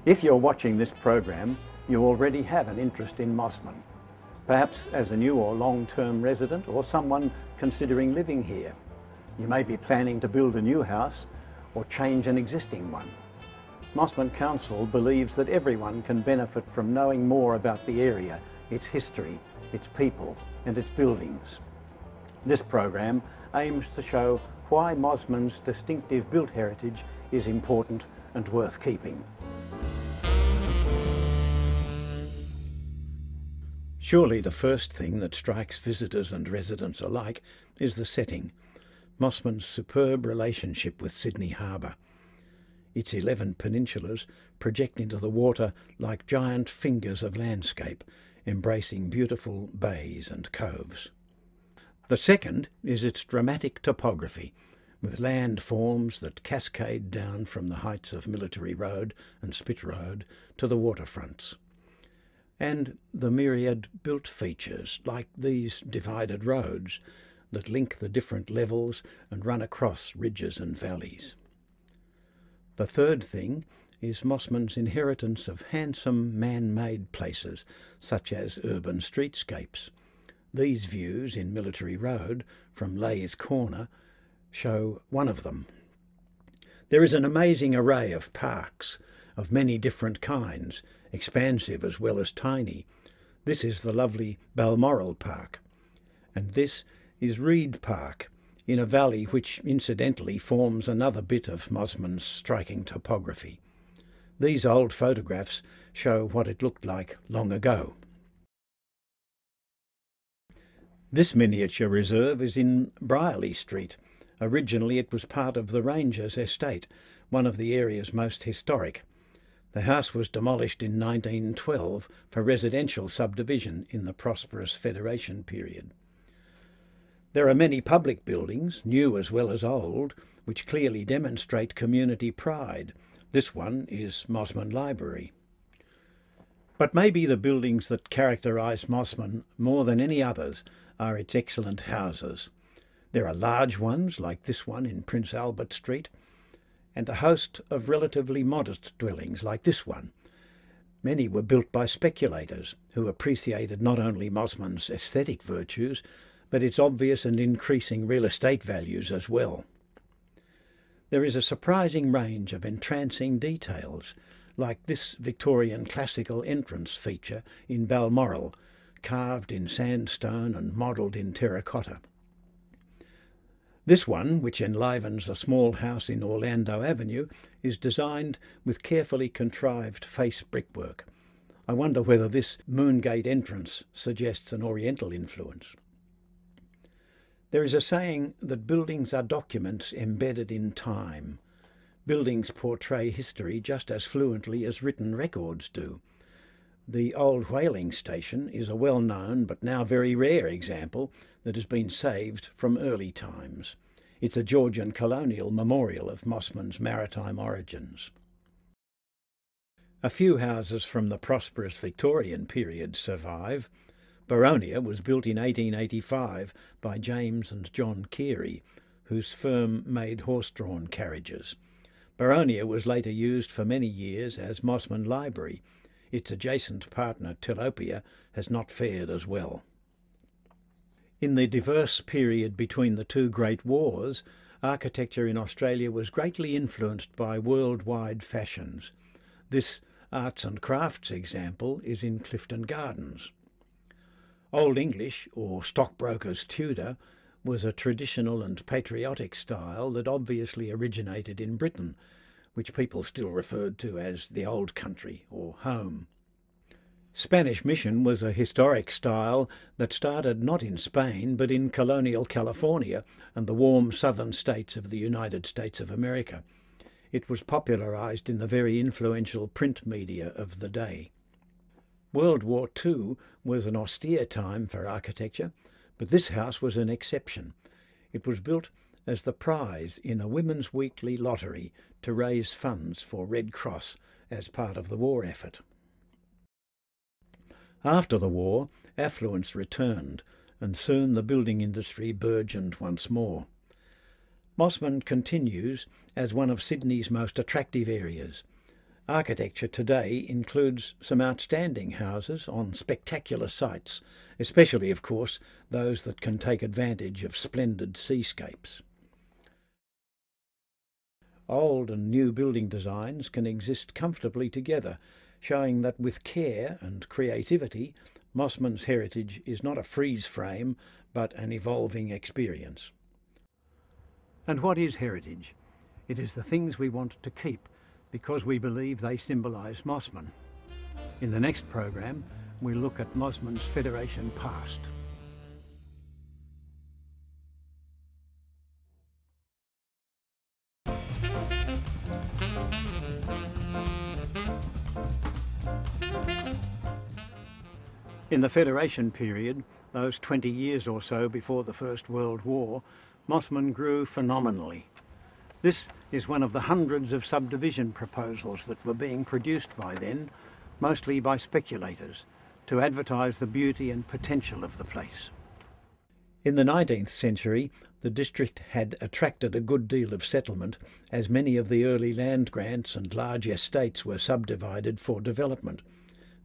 If you're watching this program, you already have an interest in Mosman, perhaps as a new or long-term resident or someone considering living here. You may be planning to build a new house or change an existing one. Mosman Council believes that everyone can benefit from knowing more about the area, its history, its people and its buildings. This program aims to show why Mosman's distinctive built heritage is important and worth keeping. Surely the first thing that strikes visitors and residents alike is the setting, Mosman's superb relationship with Sydney Harbour. Its 11 peninsulas project into the water like giant fingers of landscape, embracing beautiful bays and coves. The second is its dramatic topography, with land forms that cascade down from the heights of Military Road and Spit Road to the waterfronts. And the myriad built features, like these divided roads, that link the different levels and run across ridges and valleys. The third thing is Mosman's inheritance of handsome man-made places, such as urban streetscapes. These views in Military Road from Lay's Corner show one of them. There is an amazing array of parks of many different kinds, expansive as well as tiny. This is the lovely Balmoral Park, and this is Reed Park, in a valley which incidentally forms another bit of Mosman's striking topography. These old photographs show what it looked like long ago. This miniature reserve is in Brierley Street. Originally it was part of the Rangers estate, one of the area's most historic. The house was demolished in 1912 for residential subdivision in the prosperous Federation period. There are many public buildings, new as well as old, which clearly demonstrate community pride. This one is Mosman Library. But maybe the buildings that characterise Mosman more than any others are its excellent houses. There are large ones like this one in Prince Albert Street, and a host of relatively modest dwellings like this one. Many were built by speculators who appreciated not only Mosman's aesthetic virtues, but its obvious and increasing real estate values as well. There is a surprising range of entrancing details, like this Victorian classical entrance feature in Balmoral, carved in sandstone and modelled in terracotta. This one, which enlivens a small house in Orlando Avenue, is designed with carefully contrived face brickwork. I wonder whether this Moongate entrance suggests an Oriental influence. There is a saying that buildings are documents embedded in time. Buildings portray history just as fluently as written records do. The old whaling station is a well-known but now very rare example that has been saved from early times. It's a Georgian colonial memorial of Mosman's maritime origins. A few houses from the prosperous Victorian period survive. Boronia was built in 1885 by James and John Keary, whose firm made horse-drawn carriages. Boronia was later used for many years as Mosman Library. Its adjacent partner, Telopia, has not fared as well. In the diverse period between the two great wars, architecture in Australia was greatly influenced by worldwide fashions. This arts and crafts example is in Clifton Gardens. Old English, or stockbroker's Tudor, was a traditional and patriotic style that obviously originated in Britain, which people still referred to as the old country or home. Spanish Mission was a historic style that started not in Spain but in colonial California and the warm southern states of the United States of America. It was popularised in the very influential print media of the day. World War II was an austere time for architecture, but this house was an exception. It was built as the prize in a women's weekly lottery to raise funds for Red Cross as part of the war effort. After the war, affluence returned, and soon the building industry burgeoned once more. Mosman continues as one of Sydney's most attractive areas. Architecture today includes some outstanding houses on spectacular sites, especially, of course, those that can take advantage of splendid seascapes. Old and new building designs can exist comfortably together, showing that with care and creativity, Mosman's heritage is not a freeze frame, but an evolving experience. And what is heritage? It is the things we want to keep, because we believe they symbolise Mosman. In the next program, we'll look at Mosman's Federation past. In the Federation period, those 20 years or so before the First World War, Mosman grew phenomenally. This is one of the hundreds of subdivision proposals that were being produced by then, mostly by speculators, to advertise the beauty and potential of the place. In the 19th century, the district had attracted a good deal of settlement, as many of the early land grants and large estates were subdivided for development.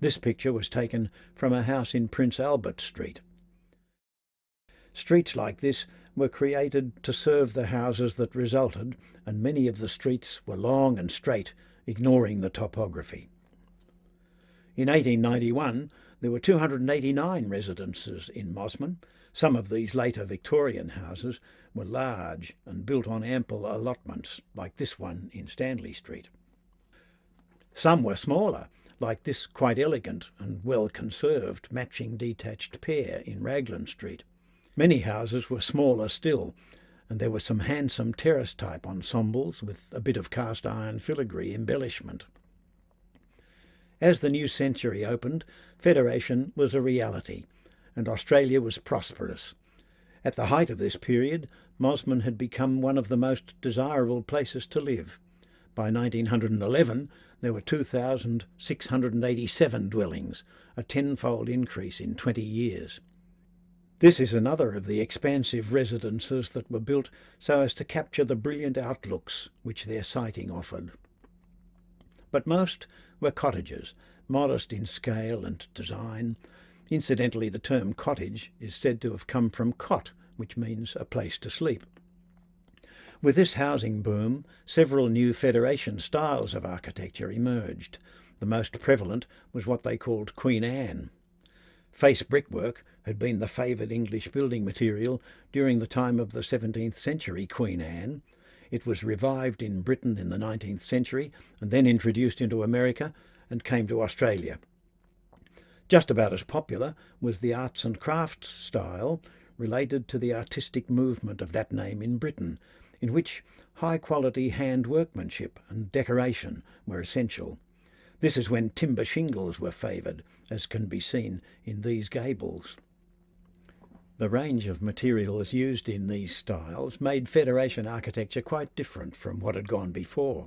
This picture was taken from a house in Prince Albert Street. Streets like this were created to serve the houses that resulted, and many of the streets were long and straight, ignoring the topography. In 1891, there were 289 residences in Mosman. Some of these later Victorian houses were large and built on ample allotments, like this one in Stanley Street. Some were smaller, like this quite elegant and well-conserved matching detached pair in Raglan Street. Many houses were smaller still, and there were some handsome terrace-type ensembles with a bit of cast-iron filigree embellishment. As the new century opened, Federation was a reality, and Australia was prosperous. At the height of this period, Mosman had become one of the most desirable places to live. By 1911, there were 2,687 dwellings, a tenfold increase in 20 years. This is another of the expansive residences that were built so as to capture the brilliant outlooks which their siting offered. But most were cottages, modest in scale and design. Incidentally, the term cottage is said to have come from cot, which means a place to sleep. With this housing boom, several new Federation styles of architecture emerged. The most prevalent was what they called Queen Anne. Face brickwork had been the favoured English building material during the time of the 17th century Queen Anne. It was revived in Britain in the 19th century and then introduced into America and came to Australia. Just about as popular was the arts and crafts style related to the artistic movement of that name in Britain, in which high-quality hand workmanship and decoration were essential. This is when timber shingles were favoured, as can be seen in these gables. The range of materials used in these styles made Federation architecture quite different from what had gone before.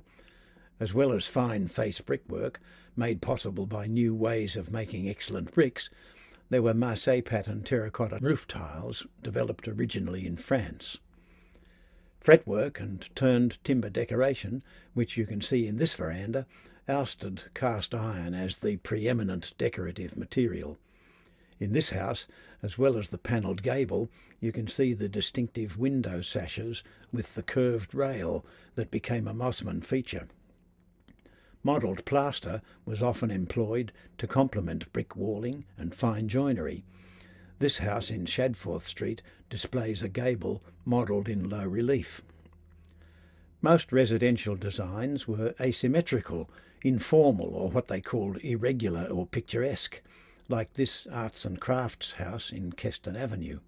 As well as fine face brickwork, made possible by new ways of making excellent bricks, there were Marseille pattern terracotta roof tiles developed originally in France. Fretwork and turned timber decoration, which you can see in this veranda, ousted cast iron as the preeminent decorative material. In this house, as well as the panelled gable, you can see the distinctive window sashes with the curved rail that became a Mosman feature. Modelled plaster was often employed to complement brick walling and fine joinery. This house in Shadforth Street displays a gable modelled in low relief. Most residential designs were asymmetrical, informal, or what they called irregular or picturesque, like this arts and crafts house in Keston Avenue.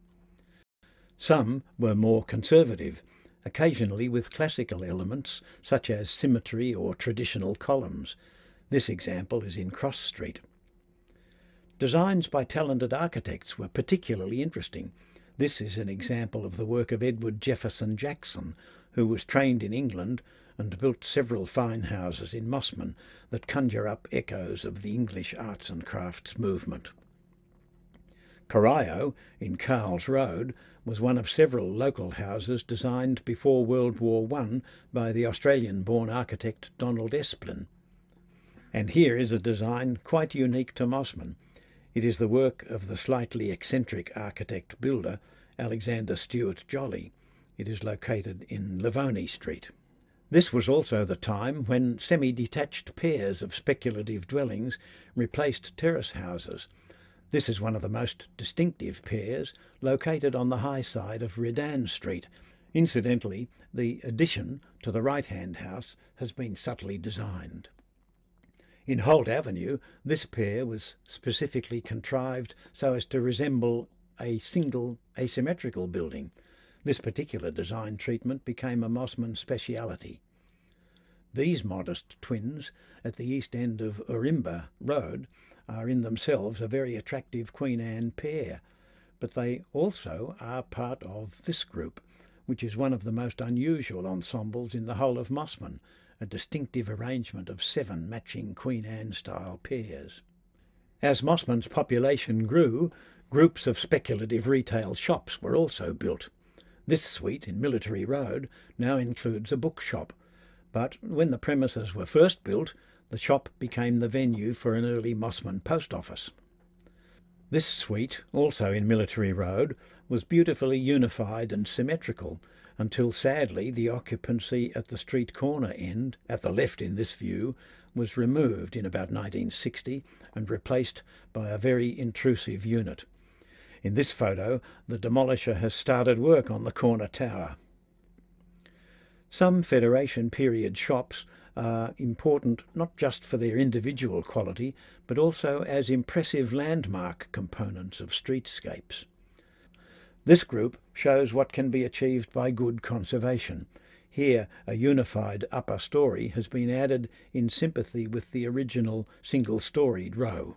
Some were more conservative, occasionally with classical elements such as symmetry or traditional columns. This example is in Cross Street. Designs by talented architects were particularly interesting. This is an example of the work of Edward Jefferson Jackson, who was trained in England and built several fine houses in Mosman that conjure up echoes of the English arts and crafts movement. Corio, in Carl's Road, was one of several local houses designed before World War I by the Australian-born architect Donald Esplin. And here is a design quite unique to Mosman. It is the work of the slightly eccentric architect-builder Alexander Stewart Jolly. It is located in Livoni Street. This was also the time when semi-detached pairs of speculative dwellings replaced terrace houses. This is one of the most distinctive pairs, located on the high side of Redan Street. Incidentally, the addition to the right-hand house has been subtly designed. In Holt Avenue, this pair was specifically contrived so as to resemble a single asymmetrical building. This particular design treatment became a Mosman speciality. These modest twins at the east end of Urimba Road are in themselves a very attractive Queen Anne pair, but they also are part of this group, which is one of the most unusual ensembles in the whole of Mosman, a distinctive arrangement of 7 matching Queen Anne-style pairs. As Mosman's population grew, groups of speculative retail shops were also built. This suite in Military Road now includes a bookshop, but when the premises were first built, the shop became the venue for an early Mosman post office. This suite, also in Military Road, was beautifully unified and symmetrical, until sadly the occupancy at the street corner end, at the left in this view, was removed in about 1960 and replaced by a very intrusive unit. In this photo, the demolisher has started work on the corner tower. Some Federation period shops are important not just for their individual quality, but also as impressive landmark components of streetscapes. This group shows what can be achieved by good conservation. Here, a unified upper story has been added in sympathy with the original single-storied row.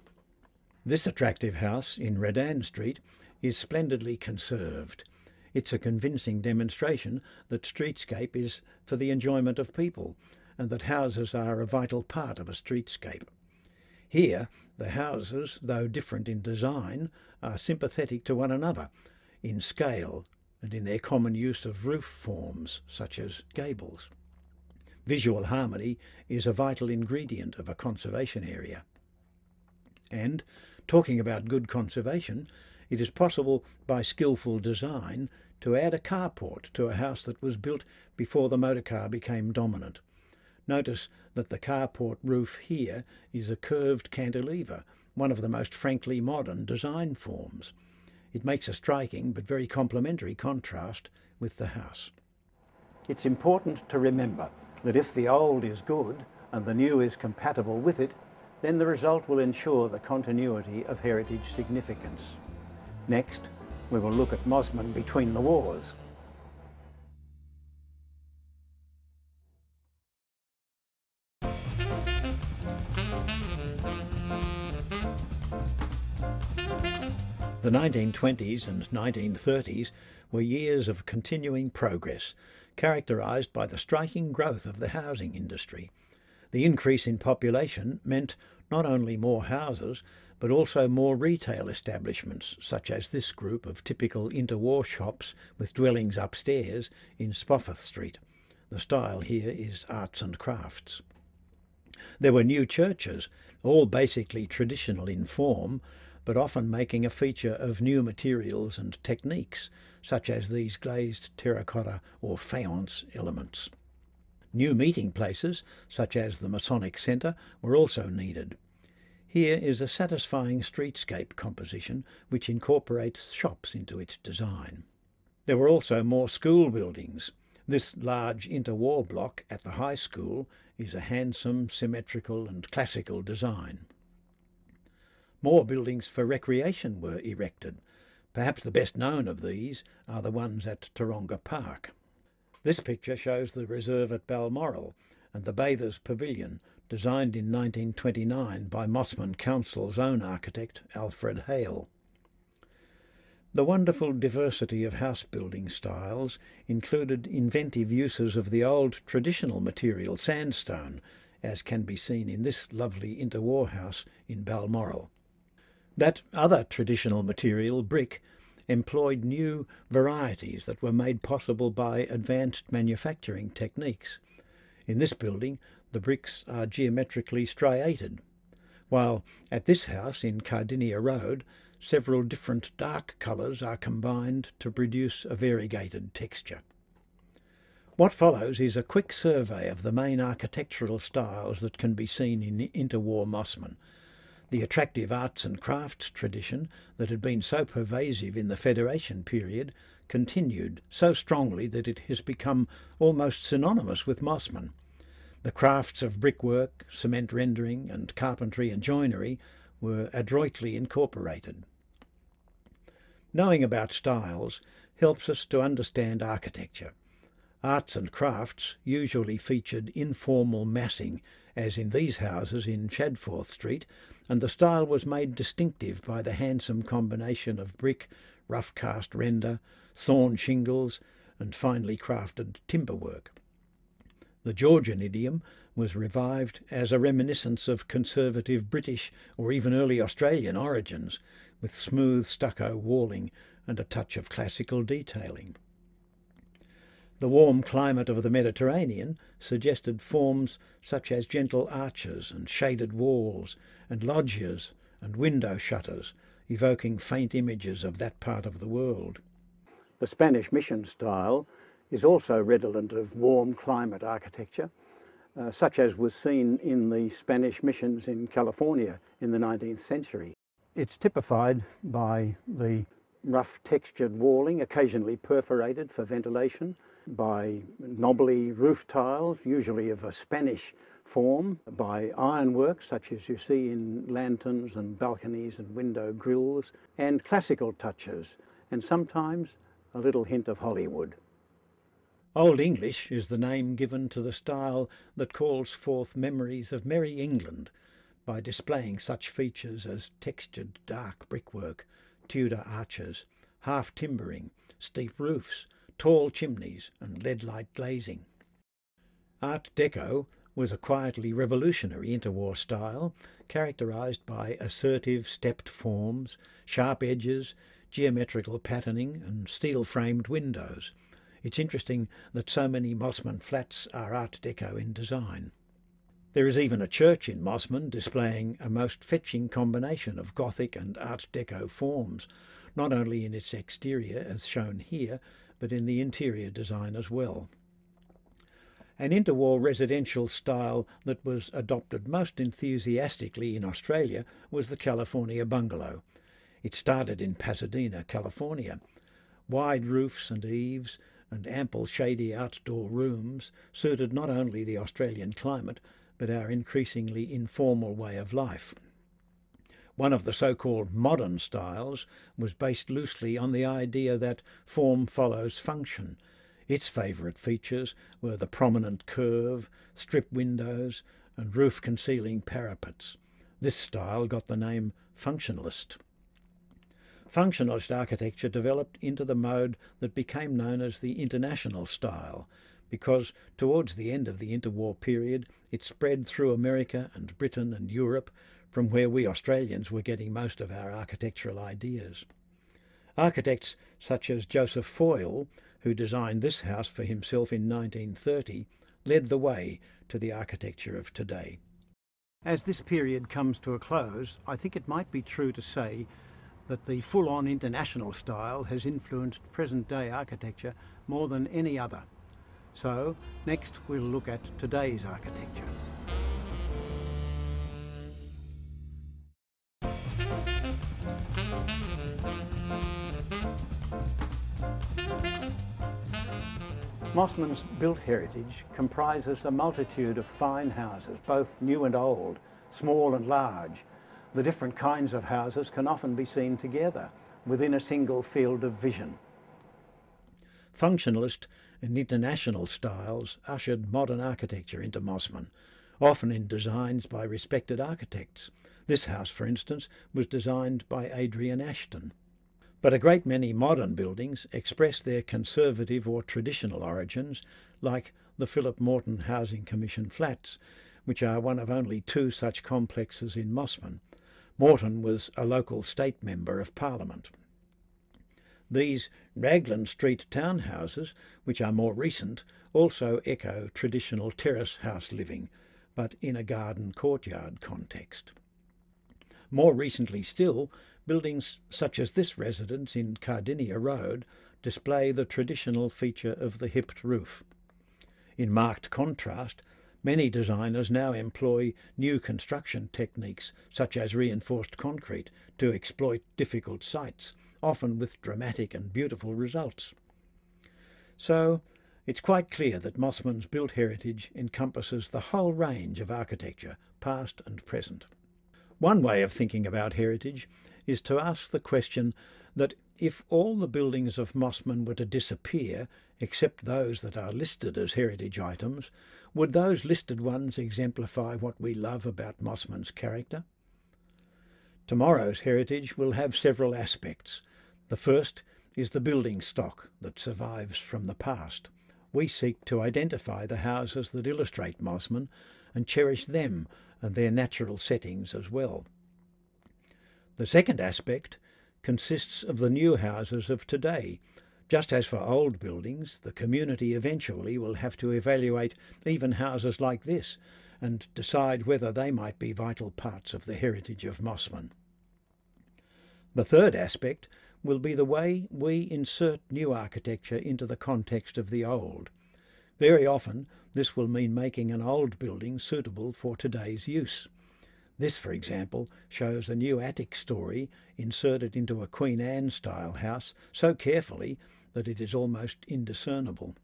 This attractive house in Redan Street is splendidly conserved. It's a convincing demonstration that streetscape is for the enjoyment of people, and that houses are a vital part of a streetscape. Here, the houses, though different in design, are sympathetic to one another, in scale and in their common use of roof forms, such as gables. Visual harmony is a vital ingredient of a conservation area. And, talking about good conservation, it is possible by skillful design to add a carport to a house that was built before the motorcar became dominant. Notice that the carport roof here is a curved cantilever, one of the most frankly modern design forms. It makes a striking but very complementary contrast with the house. It's important to remember that if the old is good and the new is compatible with it, then the result will ensure the continuity of heritage significance. Next, we will look at Mosman between the wars. The 1920s and 1930s were years of continuing progress, characterised by the striking growth of the housing industry. The increase in population meant not only more houses, but also more retail establishments, such as this group of typical interwar shops with dwellings upstairs in Spofford Street. The style here is arts and crafts. There were new churches, all basically traditional in form, but often making a feature of new materials and techniques, such as these glazed terracotta or faience elements. New meeting places, such as the Masonic Centre, were also needed. Here is a satisfying streetscape composition which incorporates shops into its design. There were also more school buildings. This large interwar block at the high school is a handsome, symmetrical and classical design. More buildings for recreation were erected. Perhaps the best known of these are the ones at Taronga Park. This picture shows the reserve at Balmoral and the Bathers Pavilion, designed in 1929 by Mosman Council's own architect, Alfred Hale. The wonderful diversity of house building styles included inventive uses of the old traditional material sandstone, as can be seen in this lovely interwar house in Balmoral. That other traditional material, brick, employed new varieties that were made possible by advanced manufacturing techniques. In this building, the bricks are geometrically striated, while at this house in Cardinia Road, several different dark colours are combined to produce a variegated texture. What follows is a quick survey of the main architectural styles that can be seen in interwar Mosman. The attractive arts and crafts tradition that had been so pervasive in the Federation period continued so strongly that it has become almost synonymous with Mosman. The crafts of brickwork, cement rendering and carpentry and joinery were adroitly incorporated. Knowing about styles helps us to understand architecture. Arts and crafts usually featured informal massing, as in these houses in Chadforth Street, and the style was made distinctive by the handsome combination of brick, rough cast render, sawn shingles and finely crafted timber work. The Georgian idiom was revived as a reminiscence of conservative British or even early Australian origins, with smooth stucco walling and a touch of classical detailing. The warm climate of the Mediterranean suggested forms such as gentle arches and shaded walls and loggias and window shutters, evoking faint images of that part of the world. The Spanish mission style is also redolent of warm climate architecture, such as was seen in the Spanish missions in California in the 19th century. It's typified by the rough textured walling, occasionally perforated for ventilation, by knobbly roof tiles, usually of a Spanish form, by ironwork such as you see in lanterns and balconies and window grilles, and classical touches, and sometimes a little hint of Hollywood. Old English is the name given to the style that calls forth memories of merry England by displaying such features as textured dark brickwork, Tudor arches, half timbering, steep roofs, tall chimneys and lead-light glazing. Art Deco was a quietly revolutionary interwar style characterised by assertive stepped forms, sharp edges, geometrical patterning and steel-framed windows. It's interesting that so many Mosman flats are Art Deco in design. There is even a church in Mosman displaying a most fetching combination of Gothic and Art Deco forms, not only in its exterior as shown here, but in the interior design as well. An interwar residential style that was adopted most enthusiastically in Australia was the California bungalow. It started in Pasadena, California. Wide roofs and eaves and ample shady outdoor rooms suited not only the Australian climate, but our increasingly informal way of life. One of the so-called modern styles was based loosely on the idea that form follows function. Its favourite features were the prominent curve, strip windows and roof-concealing parapets. This style got the name functionalist. Functionalist architecture developed into the mode that became known as the international style, because towards the end of the interwar period it spread through America and Britain and Europe, from where we Australians were getting most of our architectural ideas. Architects such as Joseph Foyle, who designed this house for himself in 1930, led the way to the architecture of today. As this period comes to a close, I think it might be true to say that the full-on international style has influenced present-day architecture more than any other. So, next we'll look at today's architecture. Mosman's built heritage comprises a multitude of fine houses, both new and old, small and large. The different kinds of houses can often be seen together within a single field of vision. Functionalist and international styles ushered modern architecture into Mosman, often in designs by respected architects. This house, for instance, was designed by Adrian Ashton. But a great many modern buildings express their conservative or traditional origins, like the Philip Morton Housing Commission flats, which are one of only two such complexes in Mosman. Morton was a local state member of Parliament. These Raglan Street townhouses, which are more recent, also echo traditional terrace house living, but in a garden courtyard context. More recently still, buildings such as this residence in Cardinia Road display the traditional feature of the hipped roof. In marked contrast, many designers now employ new construction techniques such as reinforced concrete to exploit difficult sites, often with dramatic and beautiful results. So, it's quite clear that Mosman's built heritage encompasses the whole range of architecture, past and present. One way of thinking about heritage is to ask the question that if all the buildings of Mosman were to disappear, except those that are listed as heritage items, would those listed ones exemplify what we love about Mosman's character? Tomorrow's heritage will have several aspects. The first is the building stock that survives from the past. We seek to identify the houses that illustrate Mosman and cherish them and their natural settings as well. The second aspect consists of the new houses of today. Just as for old buildings, the community eventually will have to evaluate even houses like this and decide whether they might be vital parts of the heritage of Mosman. The third aspect will be the way we insert new architecture into the context of the old. Very often, this will mean making an old building suitable for today's use. This, for example, shows a new attic story inserted into a Queen Anne-style house so carefully that it is almost indiscernible.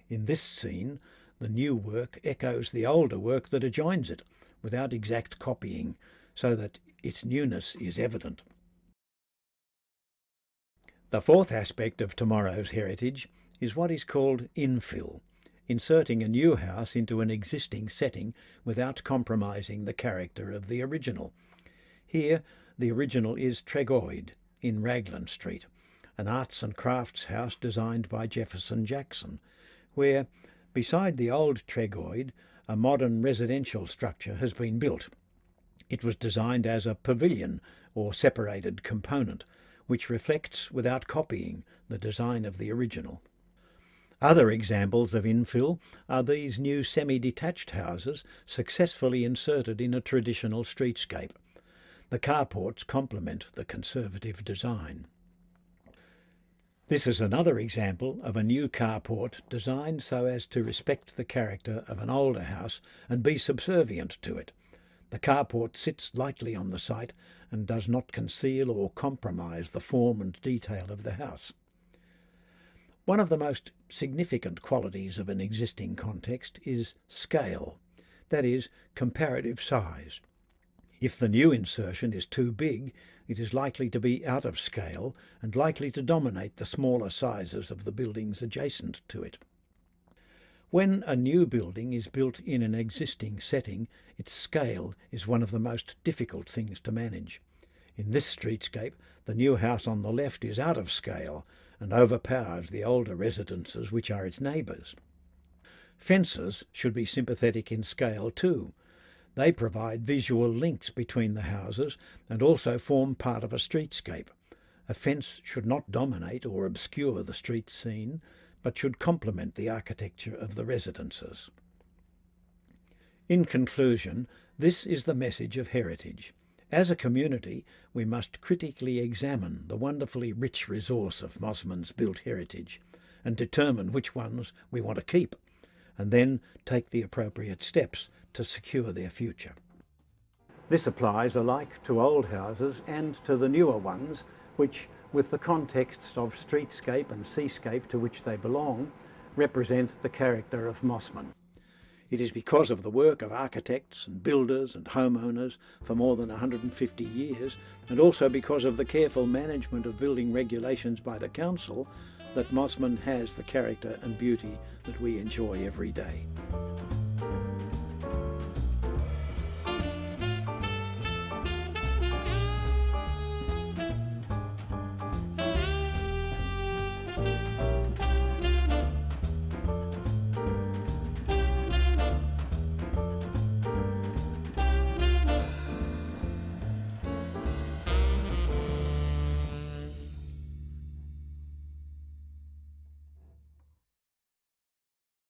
In this scene, the new work echoes the older work that adjoins it, without exact copying, so that its newness is evident. The fourth aspect of tomorrow's heritage is what is called infill, inserting a new house into an existing setting without compromising the character of the original. Here, the original is Tregoid in Raglan Street, an arts and crafts house designed by Jefferson Jackson, where, beside the old Tregoid, a modern residential structure has been built. It was designed as a pavilion or separated component, which reflects, without copying, the design of the original. Other examples of infill are these new semi-detached houses successfully inserted in a traditional streetscape. The carports complement the conservative design. This is another example of a new carport designed so as to respect the character of an older house and be subservient to it. The carport sits lightly on the site and does not conceal or compromise the form and detail of the house. One of the most significant qualities of an existing context is scale, that is, comparative size. If the new insertion is too big, it is likely to be out of scale and likely to dominate the smaller sizes of the buildings adjacent to it. When a new building is built in an existing setting, its scale is one of the most difficult things to manage. In this streetscape, the new house on the left is out of scale and overpowers the older residences which are its neighbours. Fences should be sympathetic in scale too. They provide visual links between the houses and also form part of a streetscape. A fence should not dominate or obscure the street scene, but should complement the architecture of the residences. In conclusion, this is the message of heritage. As a community, we must critically examine the wonderfully rich resource of Mosman's built heritage and determine which ones we want to keep, and then take the appropriate steps to secure their future. This applies alike to old houses and to the newer ones, which, with the contexts of streetscape and seascape to which they belong, represent the character of Mosman. It is because of the work of architects and builders and homeowners for more than 150 years, and also because of the careful management of building regulations by the council, that Mosman has the character and beauty that we enjoy every day.